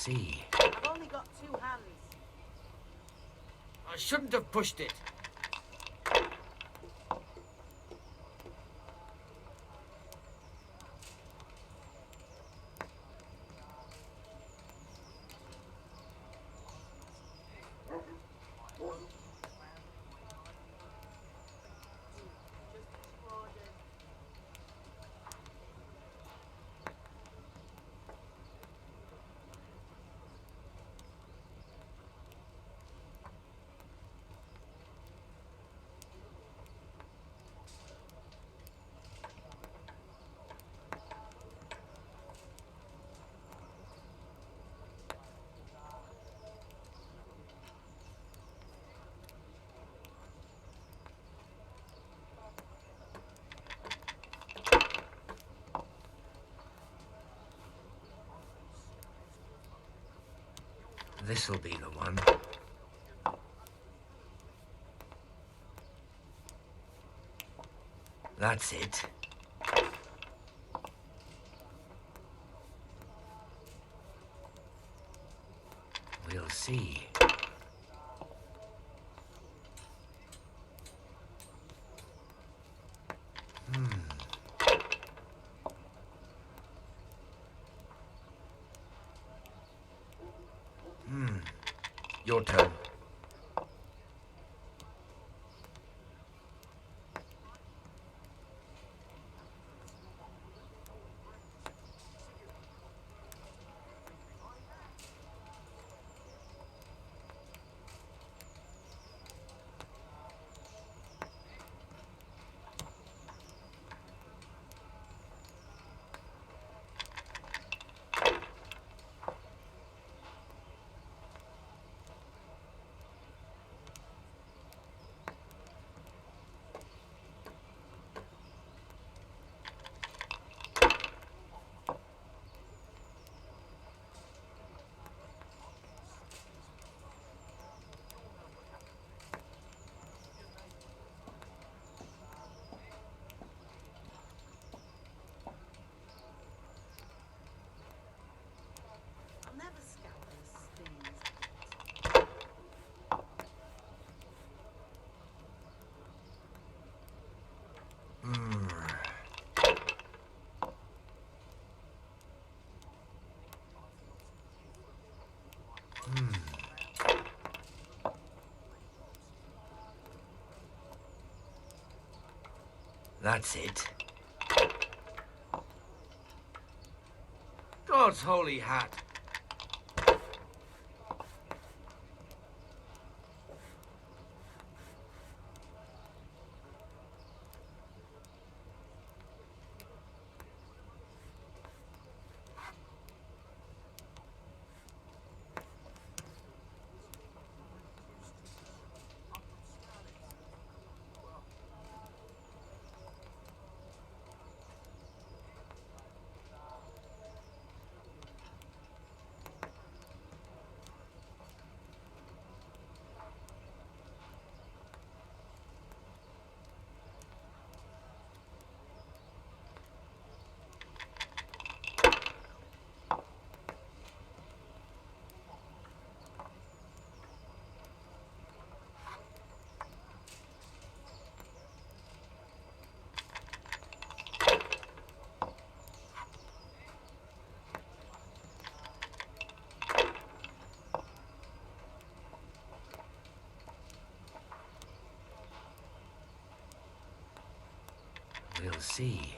see. I've only got 2 hands. I shouldn't have pushed it. This'll be the one. That's it. We'll see. Your turn. I'll never scout those things. That's it. God's holy hat. We'll see.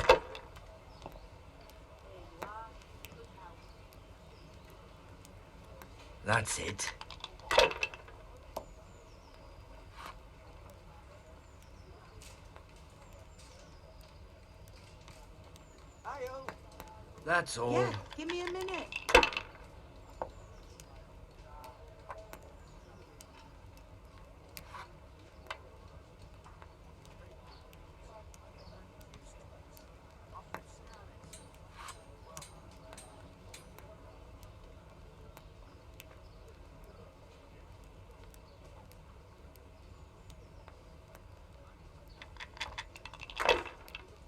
That's it. That's all. Yeah, give me a minute.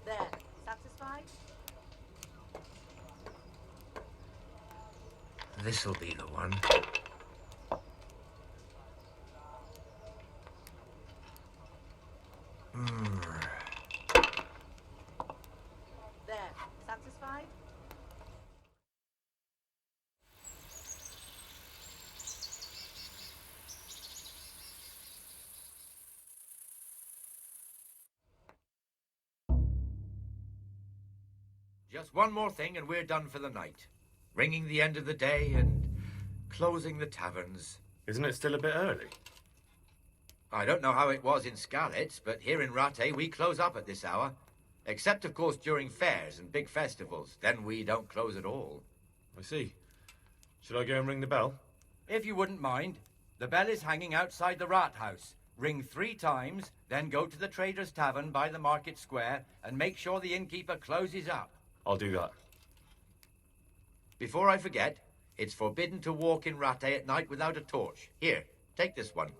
There, satisfied? this'll be the one. There. Satisfied? Just one more thing and we're done for the night. Ringing the end of the day and closing the taverns. Isn't it still a bit early? I don't know how it was in Scarlet, but here in Rattay we close up at this hour. Except, of course, during fairs and big festivals. Then we don't close at all. I see. Should I go and ring the bell? If you wouldn't mind, the bell is hanging outside the rat house. Ring 3 times, then go to the Trader's Tavern by the market square and make sure the innkeeper closes up. I'll do that. Before I forget, it's forbidden to walk in Rattay at night without a torch. Here, take this one.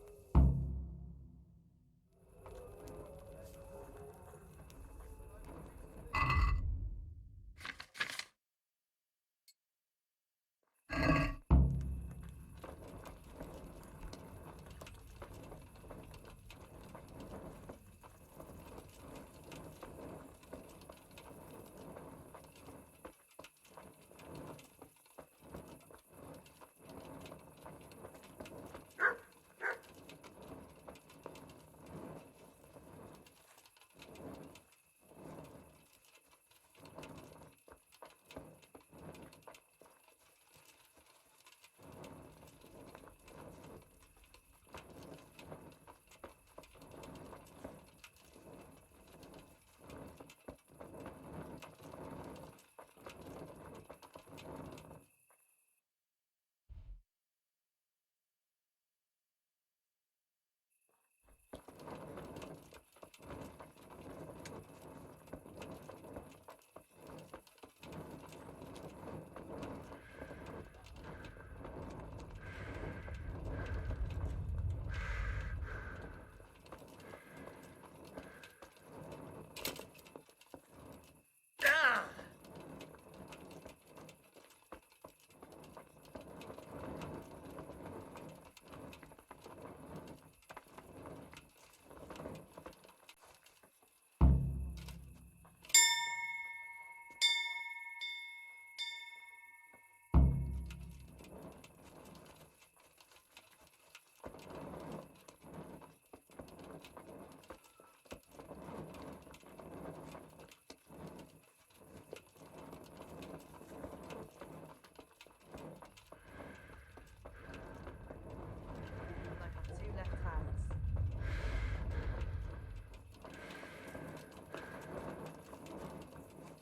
Like I've 2 left hands.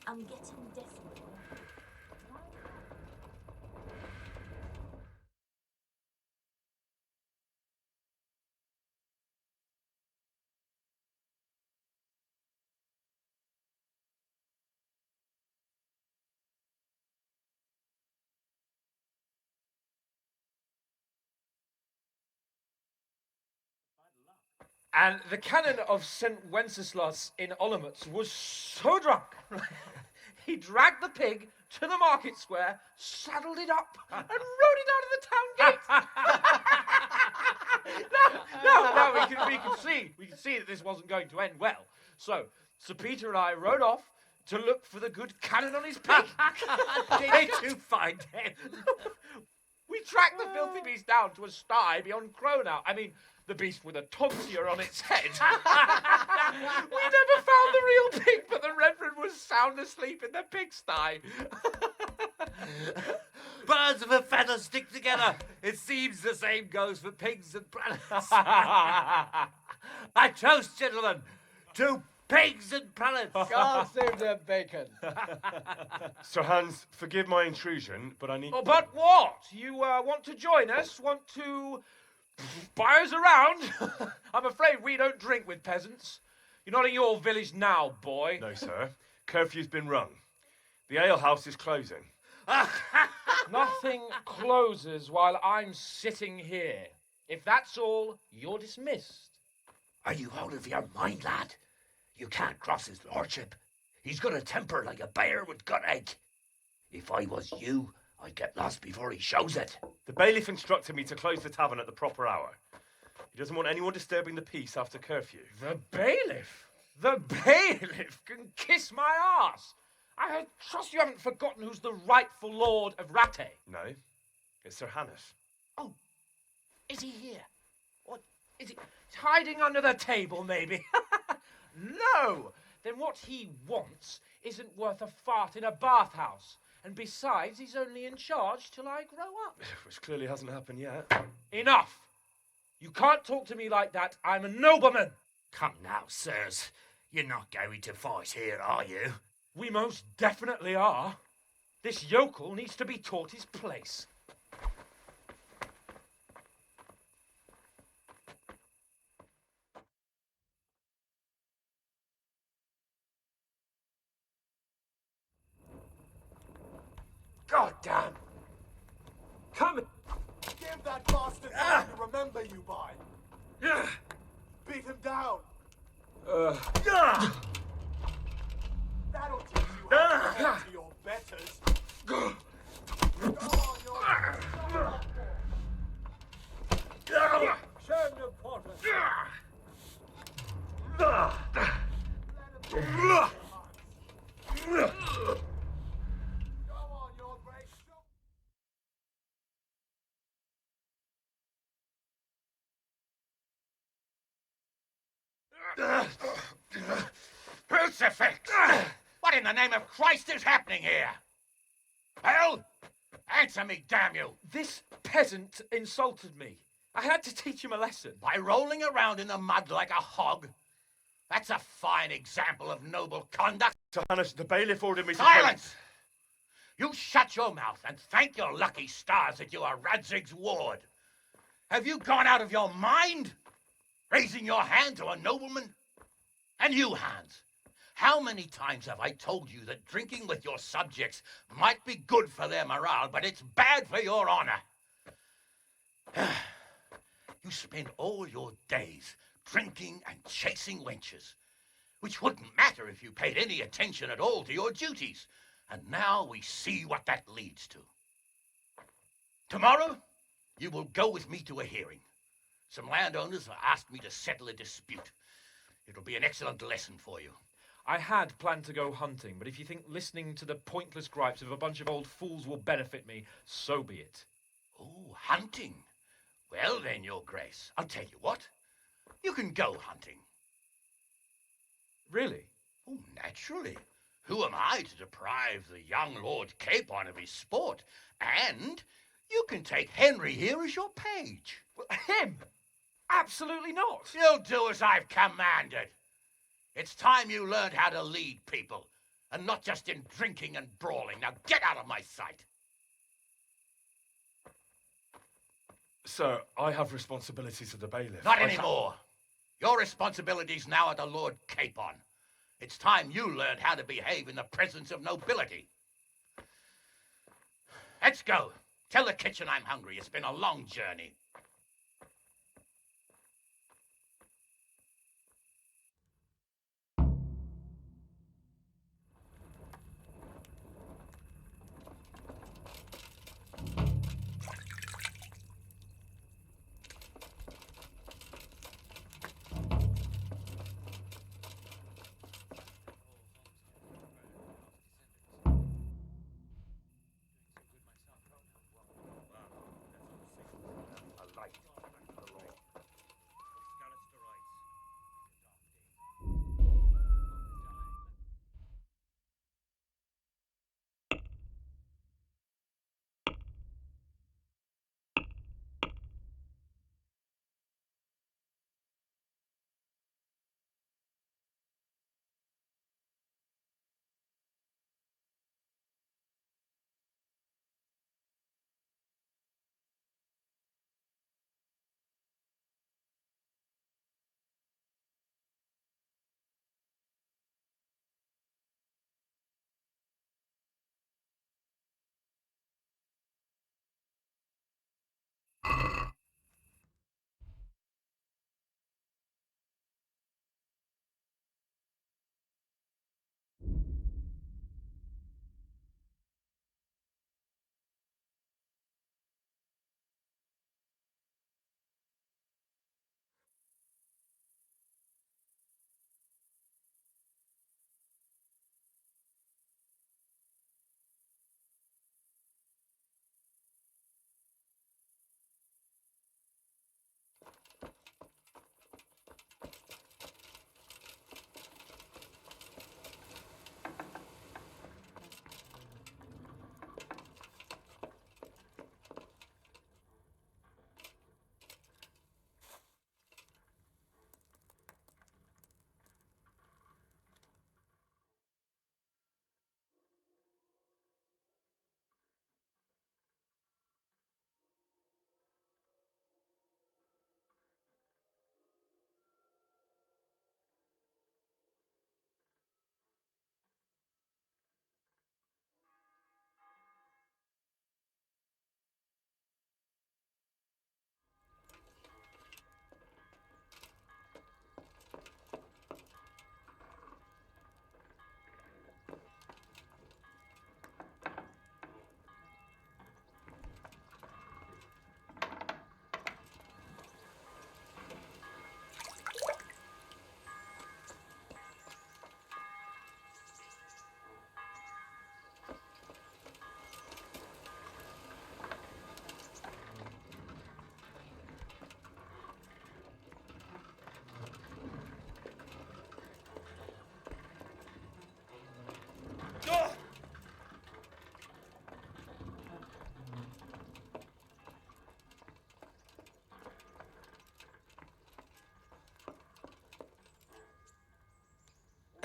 I'm getting desperate. And the canon of St. Wenceslas in Olomouc was so drunk, he dragged the pig to the market square, saddled it up, and rode it out of the town gate. No, we can see that this wasn't going to end well. So, Sir Peter and I rode off to look for the good canon on his pig. Did you find him? We tracked the filthy beast down to a sty beyond Cronau. I mean, the beast with a tonsure on its head. We never found the real pig, but the Reverend was sound asleep in the pigsty. Birds of a feather stick together. It seems the same goes for pigs and prelates. I toast, gentlemen, to pigs and prelates. God save the bacon. Sir Hans, forgive my intrusion, but I need... Oh, but what? You want to join us? Want to buy us around? I'm afraid we don't drink with peasants. You're not in your village now, boy. No, sir. Curfew's been rung. The alehouse is closing. Nothing closes while I'm sitting here. If that's all, you're dismissed. Are you out of your mind, lad? You can't cross his lordship. He's got a temper like a bear with gut ache. If I was you, I get lost before he shows it. The bailiff instructed me to close the tavern at the proper hour. He doesn't want anyone disturbing the peace after curfew. The bailiff? The bailiff can kiss my arse. I trust you haven't forgotten who's the rightful lord of Rattay. No, it's Sir Hannes. Oh, is he here? What, is he he's hiding under the table, maybe? No! Then what he wants isn't worth a fart in a bathhouse. And besides, he's only in charge till I grow up. Which clearly hasn't happened yet. Enough! You can't talk to me like that. I'm a nobleman. Come now, sirs. You're not going to fight here, are you? We most definitely are. This yokel needs to be taught his place. God damn! Come! Give that bastard something to remember you by. Beat him down. That'll teach you how to talk to your betters. Go on, your great. Crucifix! What in the name of Christ is happening here? Well, answer me, damn you! This peasant insulted me. I had to teach him a lesson. By rolling around in the mud like a hog? That's a fine example of noble conduct. Sir Hannes, the bailiff ordered me to... Silence! You shut your mouth and thank your lucky stars that you are Radzig's ward. Have you gone out of your mind? Raising your hand to a nobleman? And you, Hans, how many times have I told you that drinking with your subjects might be good for their morale, but it's bad for your honor? You spend all your days drinking and chasing wenches, which wouldn't matter if you paid any attention at all to your duties. And now we see what that leads to. Tomorrow, you will go with me to a hearing. Some landowners have asked me to settle a dispute. It'll be an excellent lesson for you. I had planned to go hunting, but if you think listening to the pointless gripes of a bunch of old fools will benefit me, so be it. Oh, hunting. Well then, Your Grace, I'll tell you what. You can go hunting. Really? Oh, naturally. Who am I to deprive the young Lord Capon of his sport? And you can take Henry here as your page. Well, him? Absolutely not. You'll do as I've commanded. It's time you learned how to lead people, and not just in drinking and brawling. Now get out of my sight. Sir, I have responsibilities to the bailiff. Not anymore. Your responsibilities now are the Lord Capon. It's time you learned how to behave in the presence of nobility. Let's go. Tell the kitchen I'm hungry. It's been a long journey.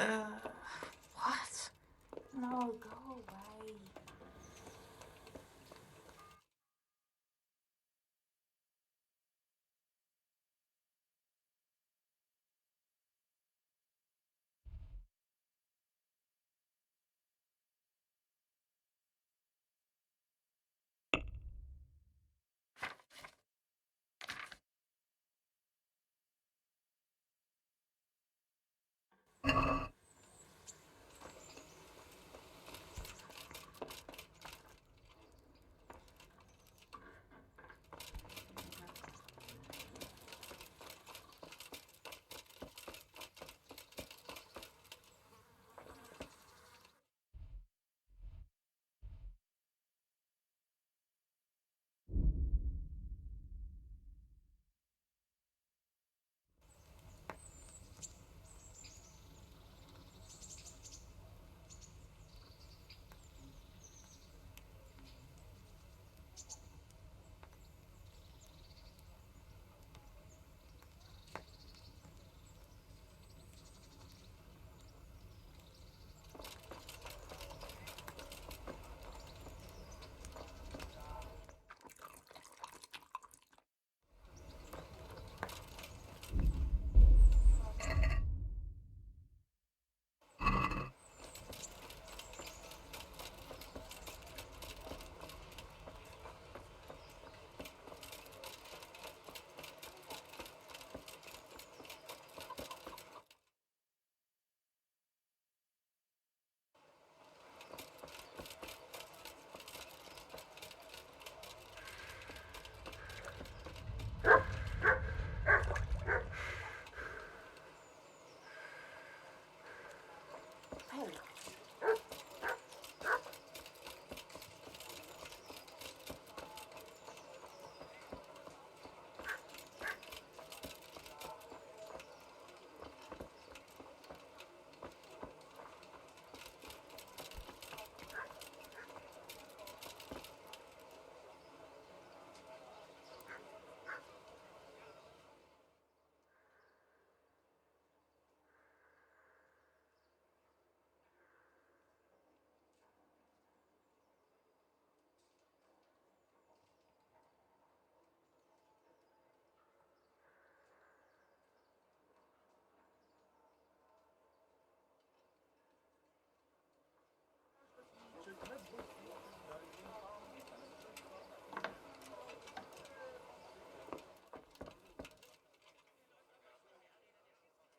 What? No, go away.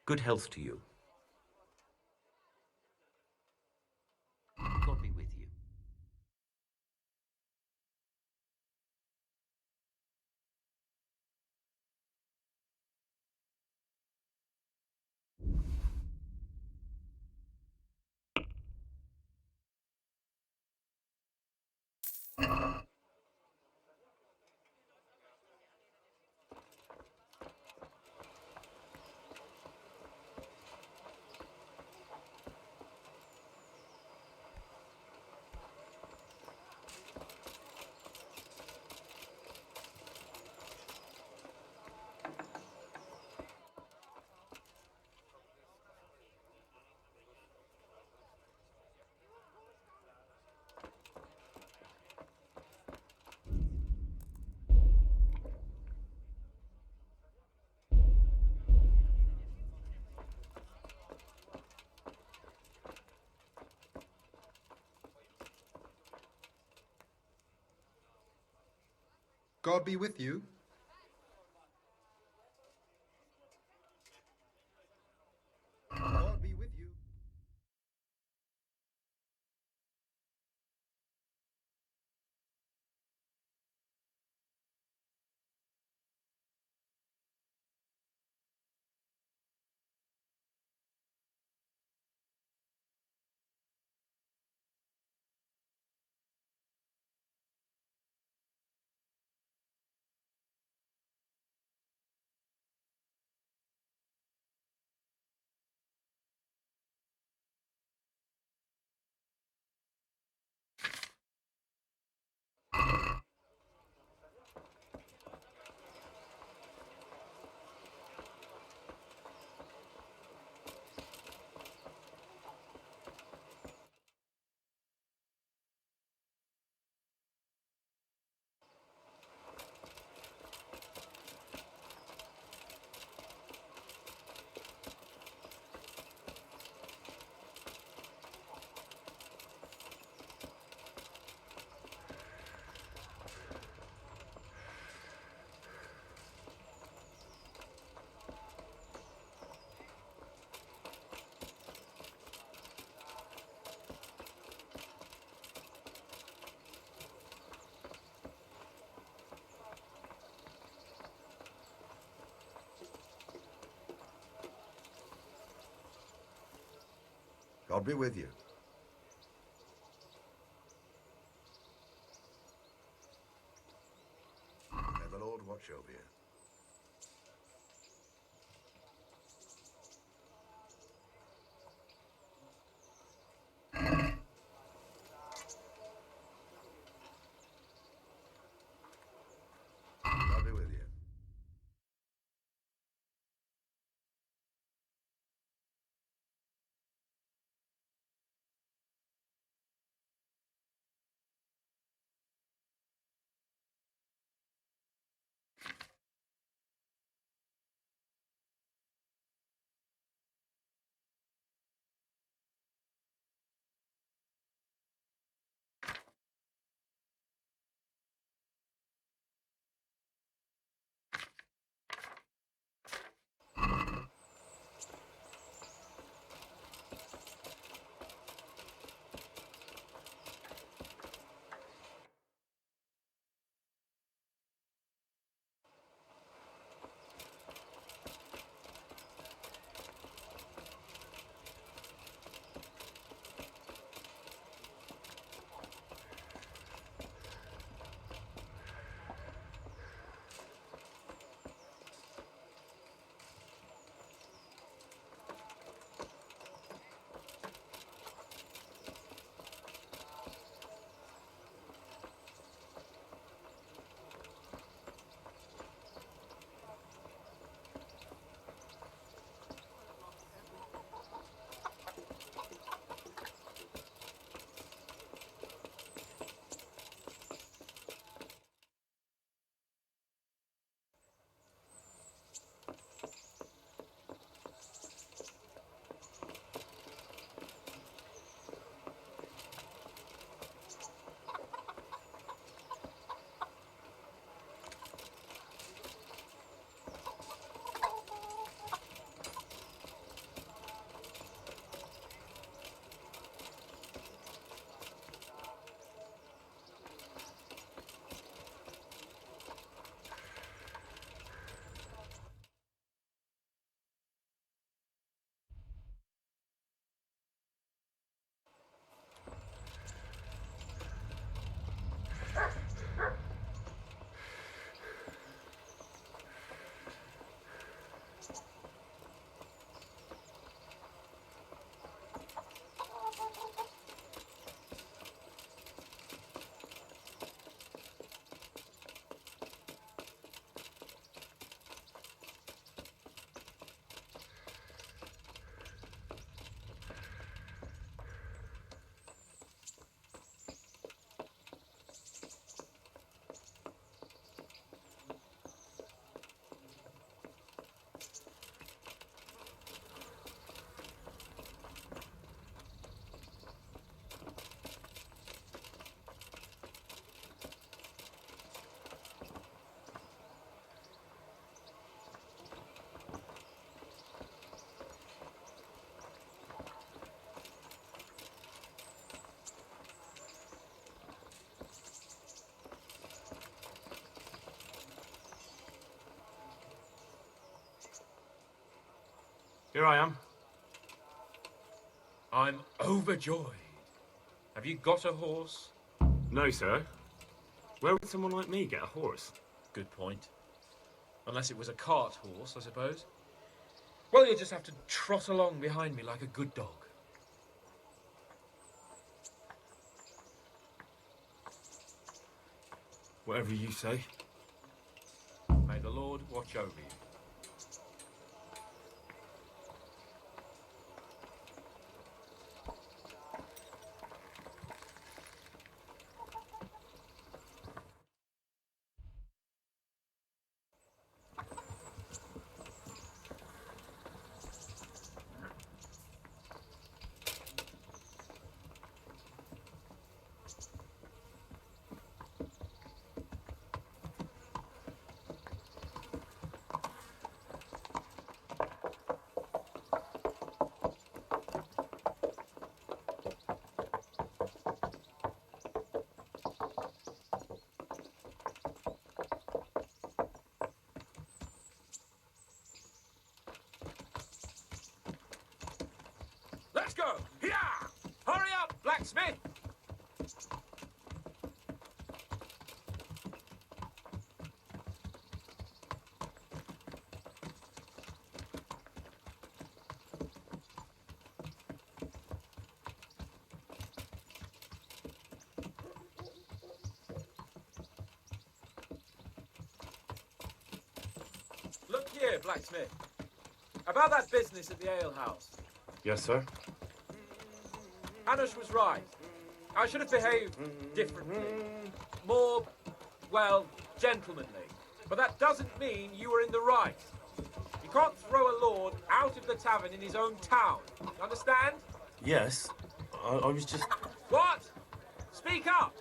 Good health to you. God be with you. God be with you. God be with you. God be with you. May the Lord watch over you. God be with you. Here I am. I'm overjoyed. Have you got a horse? No, sir. Where would someone like me get a horse? Good point. Unless it was a cart horse, I suppose. Well, you'll just have to trot along behind me like a good dog. Whatever you say. May the Lord watch over you. Let's go! Yeah! Smith! Look here, blacksmith. About that business at the alehouse. Yes, sir? Hanush was right. I should have behaved differently. More, well, gentlemanly. But that doesn't mean you were in the right. You can't throw a lord out of the tavern in his own town. You understand? Yes. I was just... What? Speak up!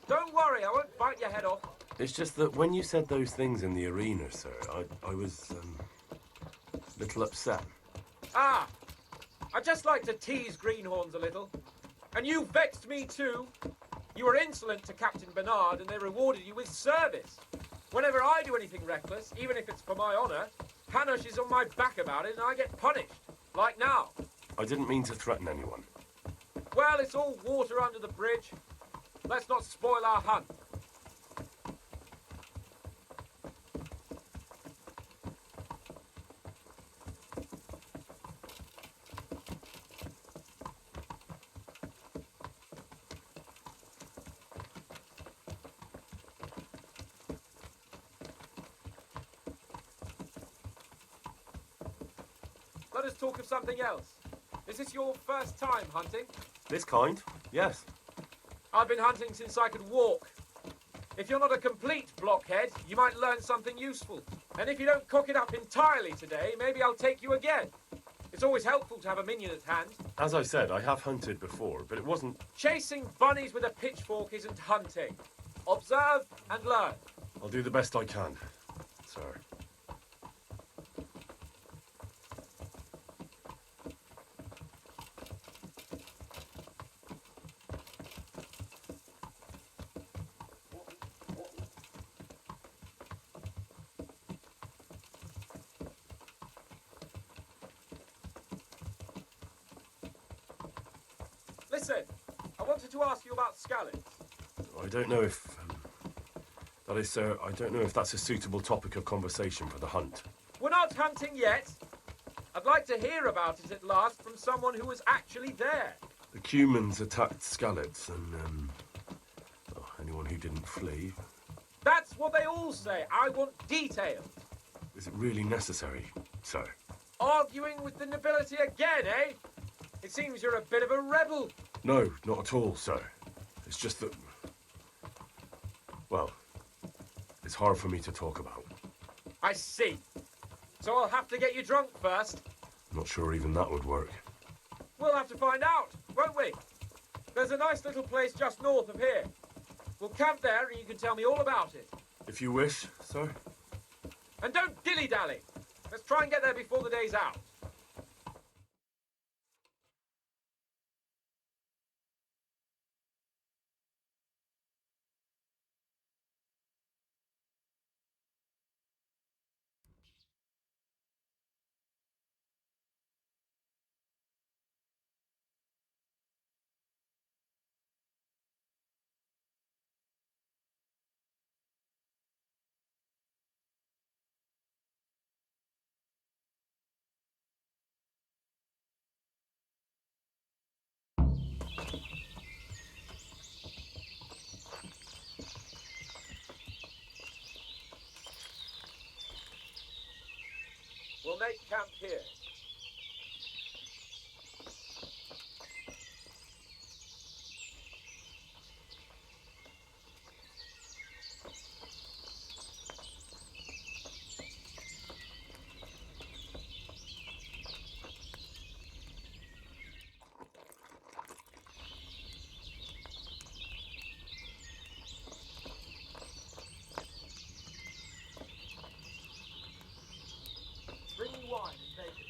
Don't worry, I won't bite your head off. It's just that when you said those things in the arena, sir, I was, a little upset. Ah! I just like to tease greenhorns a little. And you vexed me too. You were insolent to Captain Bernard and they rewarded you with service. Whenever I do anything reckless, even if it's for my honour, Hanush is on my back about it and I get punished. Like now. I didn't mean to threaten anyone. Well, it's all water under the bridge. Let's not spoil our hunt. Let us talk of something else. Is this your first time hunting? This kind? Yes. I've been hunting since I could walk. If you're not a complete blockhead, you might learn something useful. And if you don't cock it up entirely today, maybe I'll take you again. It's always helpful to have a minion at hand. As I said, I have hunted before, but it wasn't... Chasing bunnies with a pitchfork isn't hunting. Observe and learn. I'll do the best I can, sir. Listen, I wanted to ask you about scallops. I don't know if... that is, sir, I don't know if that's a suitable topic of conversation for the hunt. We're not hunting yet. I'd like to hear about it at last from someone who was actually there. The Cumans attacked Skallets and, anyone who didn't flee. That's what they all say. I want details. Is it really necessary, sir? Arguing with the nobility again, eh? It seems you're a bit of a rebel. No, not at all, sir. It's just that... well, it's hard for me to talk about. I see. So I'll have to get you drunk first. I'm not sure even that would work. We'll have to find out, won't we? There's a nice little place just north of here. We'll camp there and you can tell me all about it. If you wish, sir. And don't dilly-dally. Let's try and get there before the day's out. We'll make camp here. Bring me wine and bacon.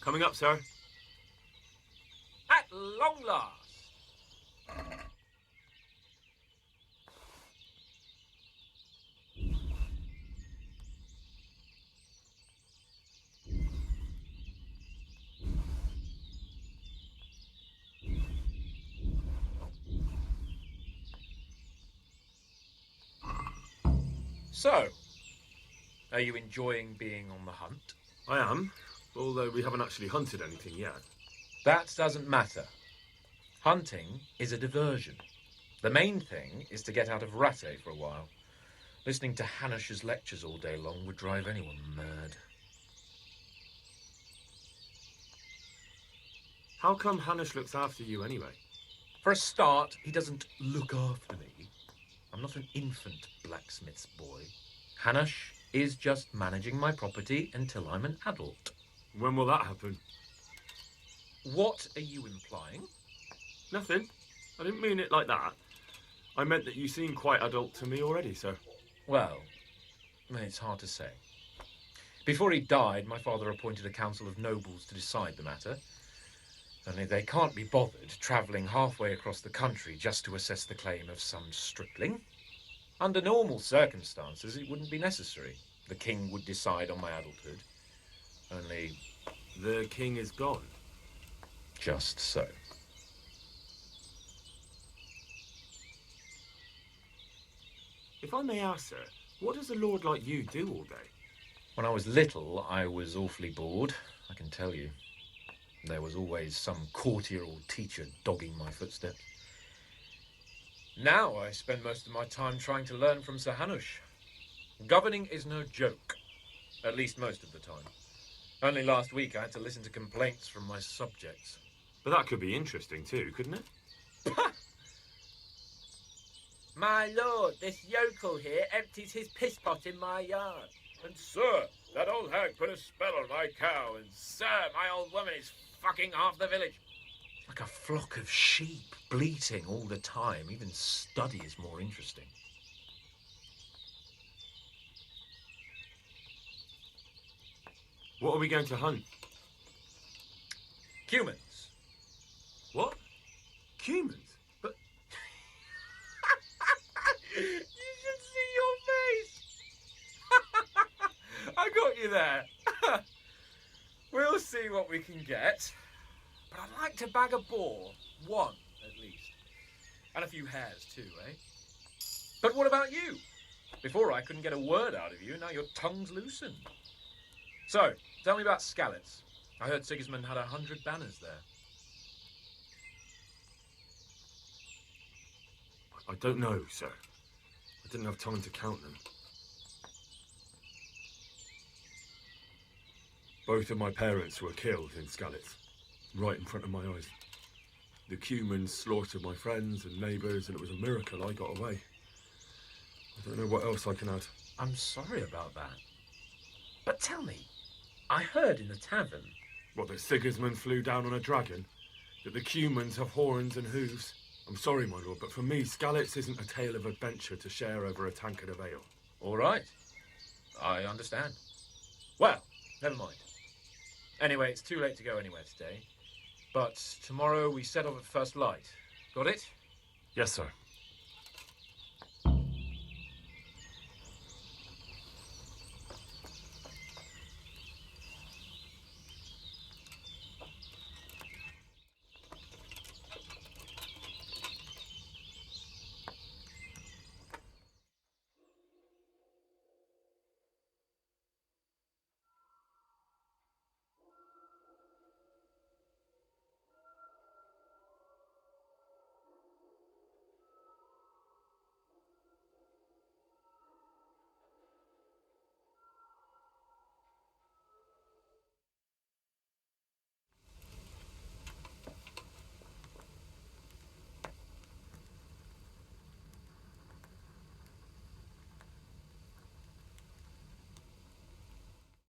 Coming up, sir. At long last. So, are you enjoying being on the hunt? I am, although we haven't actually hunted anything yet. That doesn't matter. Hunting is a diversion. The main thing is to get out of Rattay for a while. Listening to Hanush's lectures all day long would drive anyone mad. How come Hanush looks after you anyway? For a start, he doesn't look after me. I'm not an infant blacksmith's boy. Hanush is just managing my property until I'm an adult. When will that happen? What are you implying? Nothing. I didn't mean it like that. I meant that you seem quite adult to me already, sir. Well, it's hard to say. Before he died, my father appointed a council of nobles to decide the matter. Only they can't be bothered travelling halfway across the country just to assess the claim of some stripling. Under normal circumstances, it wouldn't be necessary. The king would decide on my adulthood. Only... The king is gone. Just so. If I may ask, sir, what does a lord like you do all day? When I was little, I was awfully bored, I can tell you. There was always some courtier or teacher dogging my footsteps. Now I spend most of my time trying to learn from Sir Hanush. Governing is no joke, at least most of the time. Only last week I had to listen to complaints from my subjects. But that could be interesting too, couldn't it? My lord, this yokel here empties his piss pot in my yard. And sir, that old hag put a spell on my cow, and sir, my old woman is fucking half the village. Like a flock of sheep, bleating all the time. Even study is more interesting. What are we going to hunt? Humans. What? Humans? But You should see your face! I got you there. We'll see what we can get. But I'd like to bag a boar. One, at least. And a few hares, too, eh? But what about you? Before I couldn't get a word out of you, now your tongue's loosened. So, tell me about Skalitz. I heard Sigismund had 100 banners there. I don't know, sir. I didn't have time to count them. Both of my parents were killed in Skalitz, right in front of my eyes. The Cumans slaughtered my friends and neighbours, and it was a miracle I got away. I don't know what else I can add. I'm sorry about that. But tell me, I heard in the tavern... What, that Sigismund flew down on a dragon? That the Cumans have horns and hooves? I'm sorry, my lord, but for me, Skalitz isn't a tale of adventure to share over a tankard of ale. All right. I understand. Well, never mind. Anyway, it's too late to go anywhere today. But tomorrow we set off at first light. Got it? Yes, sir.